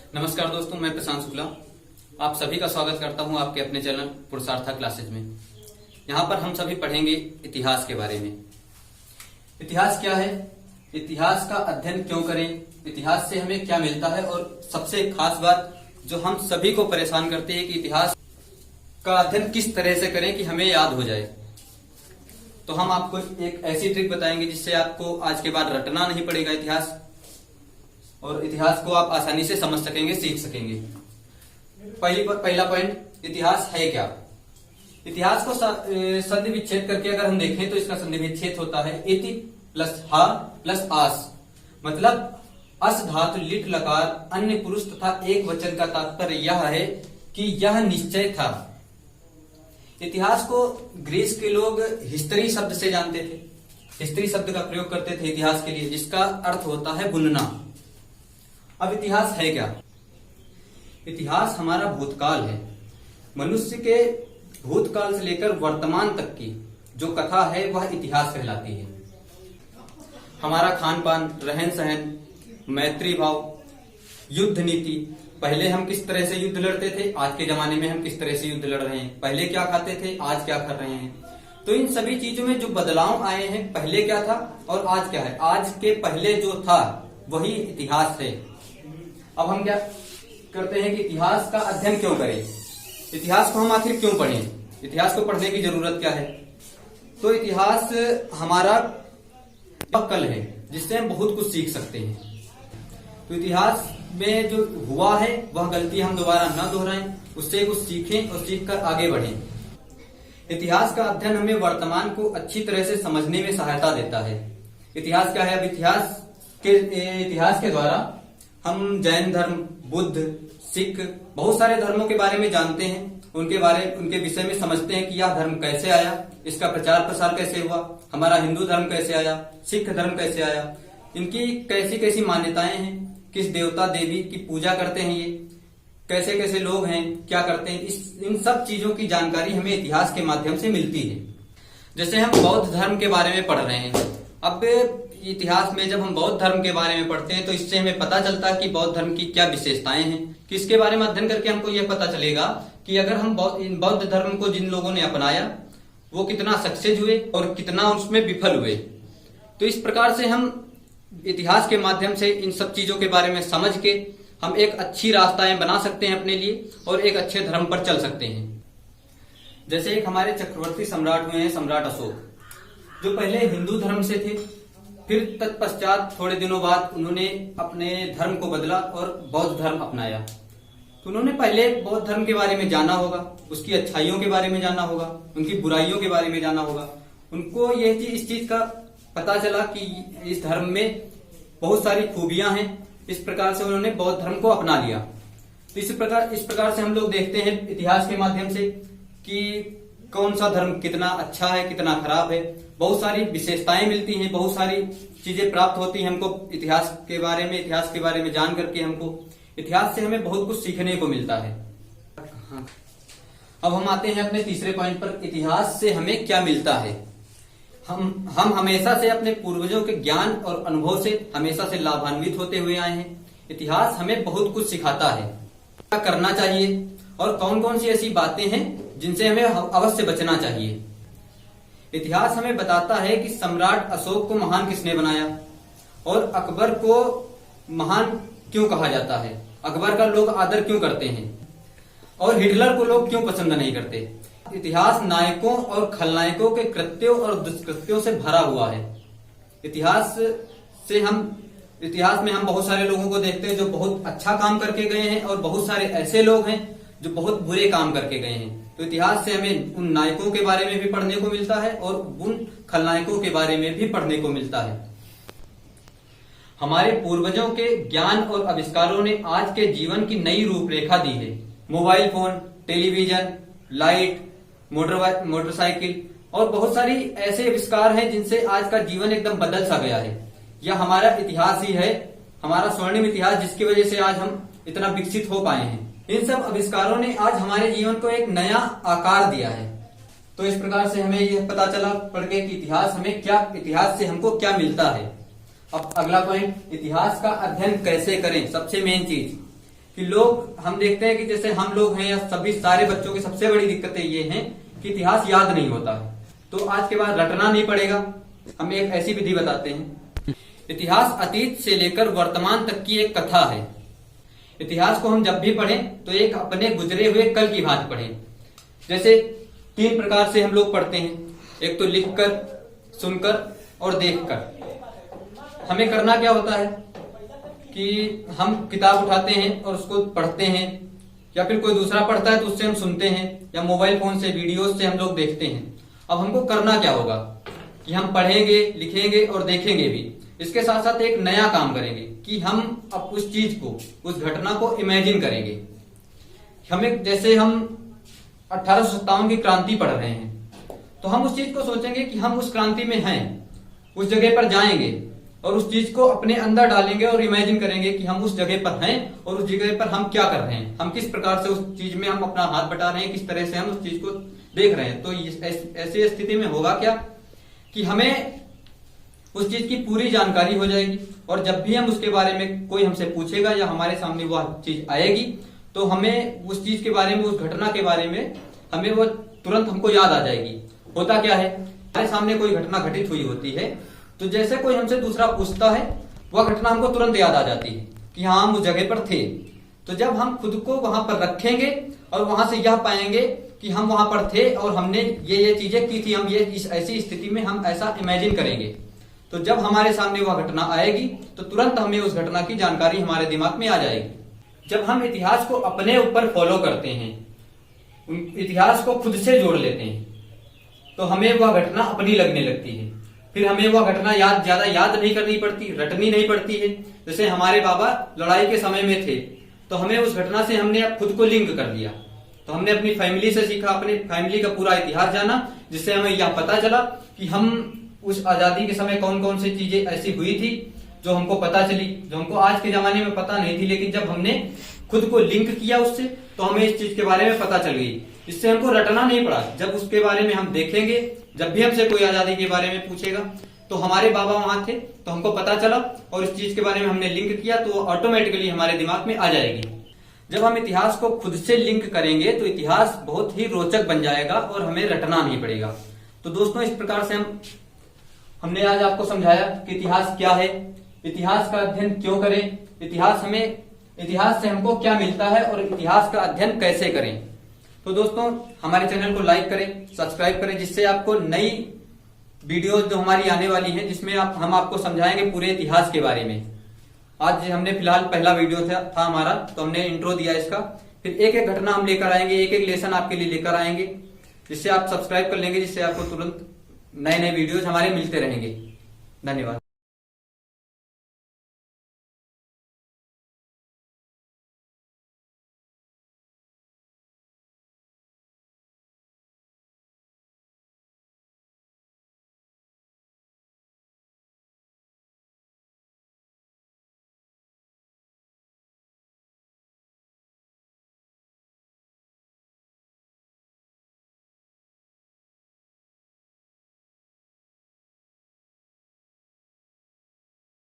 नमस्कार दोस्तों, मैं प्रशांत शुक्ला आप सभी का स्वागत करता हूं आपके अपने चैनल पुरुषार्थ क्लासेज में। यहां पर हम सभी पढ़ेंगे इतिहास के बारे में। इतिहास क्या है, इतिहास का अध्ययन क्यों करें, इतिहास से हमें क्या मिलता है, और सबसे खास बात जो हम सभी को परेशान करती है कि इतिहास का अध्ययन किस तरह से करें कि हमें याद हो जाए। तो हम आपको एक ऐसी ट्रिक बताएंगे जिससे आपको आज के बाद रटना नहीं पड़ेगा इतिहास, और इतिहास को आप आसानी से समझ सकेंगे, सीख सकेंगे। पहला पॉइंट, इतिहास है क्या। इतिहास को संधि विच्छेद करके अगर हम देखें तो इसका संधि विच्छेद होता है इति प्लस हा प्लस आस, मतलब अस धातु लिट लकार अन्य पुरुष तथा एक वचन का तात्पर्य यह है कि यह निश्चय था। इतिहास को ग्रीस के लोग हिस्ट्री शब्द से जानते थे, हिस्ट्री शब्द का प्रयोग करते थे इतिहास के लिए, जिसका अर्थ होता है बुनना। अब इतिहास है क्या। इतिहास हमारा भूतकाल है, मनुष्य के भूतकाल से लेकर वर्तमान तक की जो कथा है वह इतिहास कहलाती है। हमारा खान पान, रहन सहन, मैत्री भाव, युद्ध नीति, पहले हम किस तरह से युद्ध लड़ते थे, आज के जमाने में हम किस तरह से युद्ध लड़ रहे हैं, पहले क्या खाते थे, आज क्या कर रहे हैं। तो इन सभी चीजों में जो बदलाव आए हैं, पहले क्या था और आज क्या है, आज के पहले जो था वही इतिहास है। अब हम क्या करते हैं कि इतिहास का अध्ययन क्यों करें, इतिहास को हम आखिर क्यों पढ़ें, इतिहास को पढ़ने की जरूरत क्या है। तो इतिहास हमारा कल है जिससे हम बहुत कुछ सीख सकते हैं। तो इतिहास में जो हुआ है वह गलती हम दोबारा न दोहराएं, उससे कुछ सीखें और सीखकर आगे बढ़ें। इतिहास का अध्ययन हमें वर्तमान को अच्छी तरह से समझने में सहायता देता है। इतिहास क्या है, अब इतिहास के द्वारा हम जैन धर्म, बुद्ध, सिख, बहुत सारे धर्मों के बारे में जानते हैं, उनके विषय में समझते हैं कि यह धर्म कैसे आया, इसका प्रचार प्रसार कैसे हुआ, हमारा हिंदू धर्म कैसे आया, सिख धर्म कैसे आया, इनकी कैसी कैसी मान्यताएं हैं, किस देवता देवी की पूजा करते हैं, ये कैसे कैसे लोग हैं, क्या करते हैं, इन सब चीजों की जानकारी हमें इतिहास के माध्यम से मिलती है। जैसे हम बौद्ध धर्म के बारे में पढ़ रहे हैं, अब इतिहास में जब हम बौद्ध धर्म के बारे में पढ़ते हैं तो इससे हमें पता चलता है कि बौद्ध धर्म की क्या विशेषताएं हैं, कि इसके बारे में अध्ययन करके हमको यह पता चलेगा कि अगर हम बौद्ध धर्म को जिन लोगों ने अपनाया वो कितना सक्सेस हुए और कितना उसमें विफल हुए। तो इस प्रकार से हम इतिहास के माध्यम से इन सब चीजों के बारे में समझ के हम एक अच्छी रास्ताएं बना सकते हैं अपने लिए और एक अच्छे धर्म पर चल सकते हैं। जैसे एक हमारे चक्रवर्ती सम्राट हुए हैं, सम्राट अशोक, जो पहले हिंदू धर्म से थे, फिर तत्पश्चात थोड़े दिनों बाद उन्होंने अपने धर्म को बदला और बौद्ध धर्म अपनाया। तो उन्होंने पहले बौद्ध धर्म के बारे में जाना होगा, उसकी अच्छाइयों के बारे में जाना होगा, उनकी बुराइयों के बारे में जाना होगा। उनको इस चीज का पता चला कि इस धर्म में बहुत सारी खूबियां हैं, इस प्रकार से उन्होंने बौद्ध धर्म को अपना लिया। तो इस प्रकार से हम लोग देखते हैं इतिहास के माध्यम से कि कौन सा धर्म कितना अच्छा है, कितना खराब है। बहुत सारी विशेषताएं मिलती हैं, बहुत सारी चीजें प्राप्त होती हैं हमको इतिहास के बारे में जान करके। हमको इतिहास से हमें बहुत कुछ सीखने को मिलता है। अब हम आते हैं अपने तीसरे पॉइंट पर, इतिहास से हमें क्या मिलता है। हम हमेशा से अपने पूर्वजों के ज्ञान और अनुभव से हमेशा से लाभान्वित होते हुए आए हैं। इतिहास हमें बहुत कुछ सिखाता है, क्या करना चाहिए और कौन कौन सी ऐसी बातें हैं जिनसे हमें अवश्य बचना चाहिए। इतिहास हमें बताता है कि सम्राट अशोक को महान किसने बनाया और अकबर को महान क्यों कहा जाता है, अकबर का लोग आदर क्यों करते हैं और हिटलर को लोग क्यों पसंद नहीं करते। इतिहास नायकों और खलनायकों के कृत्यों और दुष्कृत्यों से भरा हुआ है। इतिहास में हम बहुत सारे लोगों को देखते हैं जो बहुत अच्छा काम करके गए हैं और बहुत सारे ऐसे लोग हैं जो बहुत बुरे काम करके गए हैं। तो इतिहास से हमें उन नायकों के बारे में भी पढ़ने को मिलता है और उन खलनायकों के बारे में भी पढ़ने को मिलता है। हमारे पूर्वजों के ज्ञान और आविष्कारों ने आज के जीवन की नई रूपरेखा दी है। Mobile phone, television, light, motorcycle और बहुत सारी ऐसे आविष्कार हैं जिनसे आज का जीवन एकदम बदल सा गया है। यह हमारा इतिहास ही है, हमारा स्वर्णिम इतिहास, जिसकी वजह से आज हम इतना विकसित हो पाए हैं। इन सब आविष्कारों ने आज हमारे जीवन को एक नया आकार दिया है। तो इस प्रकार से हमें यह पता चला पढ़ के कि इतिहास से हमको क्या मिलता है। अब अगला पॉइंट, इतिहास का अध्ययन कैसे करें। सबसे मेन चीज, कि लोग, हम देखते हैं कि जैसे हम लोग हैं या सभी सारे बच्चों की सबसे बड़ी दिक्कतें ये हैं कि इतिहास याद नहीं होता है। तो आज के बाद रटना नहीं पड़ेगा। हम एक ऐसी विधि बताते हैं। इतिहास अतीत से लेकर वर्तमान तक की एक कथा है। इतिहास को हम जब भी पढ़ें तो एक अपने गुजरे हुए कल की बात पढ़ें। जैसे 3 प्रकार से हम लोग पढ़ते हैं, एक तो लिखकर, सुनकर और देखकर। हमें करना क्या होता है कि हम किताब उठाते हैं और उसको पढ़ते हैं, या फिर कोई दूसरा पढ़ता है तो उससे हम सुनते हैं, या मोबाइल फोन से वीडियोस से हम लोग देखते हैं। अब हमको करना क्या होगा कि हम पढ़ेंगे, लिखेंगे और देखेंगे भी। इसके साथ साथ एक नया काम करेंगे कि हम अब उस चीज को, उस घटना को इमेजिन करेंगे। हमें, जैसे हम 1857 की क्रांति पढ़ रहे हैं तो हम उस चीज को सोचेंगे कि हम उस क्रांति में हैं, उस जगह पर जाएंगे और उस चीज को अपने अंदर डालेंगे और इमेजिन करेंगे कि हम उस जगह पर हैं और उस जगह पर हम क्या कर रहे हैं, हम किस प्रकार से उस चीज में हम अपना हाथ बटा रहे हैं, किस तरह से हम उस चीज को देख रहे हैं। तो ऐसी स्थिति में होगा क्या कि हमें उस चीज की पूरी जानकारी हो जाएगी और जब भी हम उसके बारे में कोई हमसे पूछेगा या हमारे सामने वह चीज आएगी तो हमें उस चीज के बारे में, उस घटना के बारे में हमें वो तुरंत हमको याद आ जाएगी। होता क्या है, हमारे सामने कोई घटना घटित हुई होती है तो जैसे कोई हमसे दूसरा पूछता है वह घटना हमको तुरंत याद आ जाती है कि हाँ, हम उस जगह पर थे। तो जब हम खुद को वहां पर रखेंगे और वहां से यह पाएंगे कि हम वहां पर थे और हमने ये चीजें की थी, हम ये इस ऐसी स्थिति में हम ऐसा इमेजिन करेंगे, तो जब हमारे सामने वह घटना आएगी तो तुरंत हमें उस घटना की जानकारी हमारे दिमाग में आ जाएगी। जब हम इतिहास को अपने ऊपर फॉलो करते हैं, इतिहास को खुद से जोड़ लेते हैं, तो हमें वह घटना अपनी लगने लगती है। फिर हमें वह घटना ज्यादा याद नहीं करनी पड़ती, रटनी नहीं पड़ती है। जैसे हमारे बाबा लड़ाई के समय में थे तो हमें उस घटना से हमने खुद को लिंक कर दिया, तो हमने अपनी फैमिली से सीखा, अपनी फैमिली का पूरा इतिहास जाना, जिससे हमें यह पता चला कि हम उस आजादी के समय कौन कौन सी चीजें ऐसी हुई थी जो हमको पता चली, जो हमको आज के जमाने में पता नहीं थी, लेकिन जब हमने खुद को लिंक किया उससे तो हमें इस चीज के बारे में पता चल गई। इससे हमको रटना नहीं पड़ा। जब उसके बारे में हम देखेंगे, जब भी हमसे कोई आजादी के बारे में पूछेगा तो हमारे बाबा वहां थे तो हमको पता चला और इस चीज के बारे में हमने लिंक किया तो ऑटोमेटिकली हमारे दिमाग में आ जाएगी। जब हम इतिहास को खुद से लिंक करेंगे तो इतिहास बहुत ही रोचक बन जाएगा और हमें रटना नहीं पड़ेगा। तो दोस्तों, इस प्रकार से हमने आज आपको समझाया कि इतिहास क्या है, इतिहास का अध्ययन क्यों करें, इतिहास से हमको क्या मिलता है और इतिहास का अध्ययन कैसे करें। तो दोस्तों, हमारे चैनल को लाइक करें, सब्सक्राइब करें, जिससे आपको नई वीडियोस जो हमारी आने वाली हैं जिसमें हम आपको समझाएंगे पूरे इतिहास के बारे में। आज हमने फिलहाल पहला वीडियो था हमारा, तो हमने इंट्रो दिया इसका। फिर एक एक घटना हम लेकर आएंगे, एक एक लेसन आपके लिए लेकर आएंगे, जिससे आप सब्सक्राइब कर लेंगे, जिससे आपको तुरंत नए नए वीडियोस हमारे मिलते रहेंगे। धन्यवाद।